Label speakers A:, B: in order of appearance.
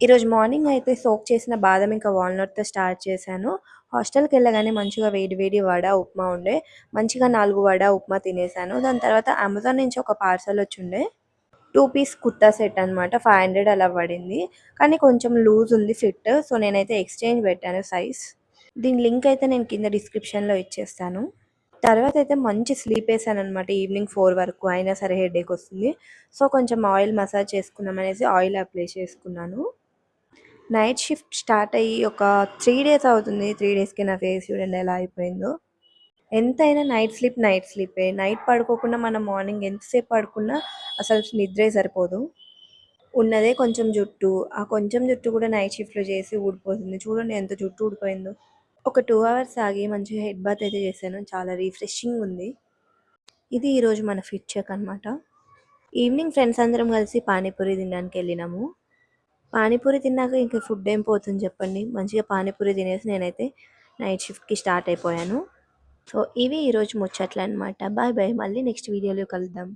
A: ఈరోజు మార్నింగ్ అయితే సోక్ చేసిన బాదం ఇంకా వాల్నట్‌తో స్టార్ట్ చేశాను. హాస్టల్‌కెళ్ళగానే మంచిగా వేడి వేడి వడ, ఉప్మా ఉండే. మంచిగా 4 వడ, ఉప్మా తినేసాను. దాని తర్వాత అమెజాన్ నుంచి ఒక పార్సెల్ వచ్చుండే. 2 పీస్ కుర్తా సెట్ అనమాట. 500 అలా పడింది. కానీ కొంచెం లూజ్ ఉంది ఫిట్. సో, నేనైతే ఎక్స్‌చేంజ్ పెట్టాను సైజ్. దీని లింక్ అయితే నేను కింద డిస్క్రిప్షన్‌లో ఇచ్చేస్తాను. తర్వాత అయితే మంచి స్లీపేసాననమాట ఈవినింగ్ 4 వరకు. అయినా సరే హెడేక్ వస్తుంది. సో, కొంచెం ఆయిల్ మసాజ్ చేసుకుందాం అనేసి ఆయిల్ అప్లై చేసుకున్నాను. నైట్ షిఫ్ట్ స్టార్ట్ అయ్యి ఒక 3 డేస్ అవుతుంది. 3 డేస్‌కి నా ఫేస్ చూడండి ఎలా అయిపోయిందో. ఎంతైనా నైట్ స్లీపే. నైట్ పడుకోకుండా మనం మార్నింగ్ ఎంతసేపు పడుకున్నా అసలు నిద్రే సరిపోదు. ఉన్నదే కొంచెం జుట్టు. ఆ కొంచెం జుట్టు కూడా నైట్ షిఫ్ట్‌లో చేసి ఊడిపోతుంది. చూడండి ఎంత జుట్టు ఊడిపోయిందో. ఒక 2 అవర్స్ ఆగి మంచిగా హెడ్ బాత్ అయితే చేశాను. చాలా రిఫ్రెషింగ్ ఉంది. ఇది ఈరోజు మన ఫిట్ చెక్ అనమాట. ఈవినింగ్ ఫ్రెండ్స్ అందరం కలిసి పానీపూరి తినడానికి వెళ్ళినాము. పానీపూరి తిన్నాక ఇంక ఫుడ్ ఏం పోతుంది చెప్పండి. మంచిగా పానీపూరి తినేసి నేనైతే నైట్ షిఫ్ట్‌కి స్టార్ట్ అయిపోయాను. సో, ఇవి ఈరోజు ముచ్చట్లనమాట. Bye bye. మళ్ళీ నెక్స్ట్ వీడియోలో కలుద్దాం.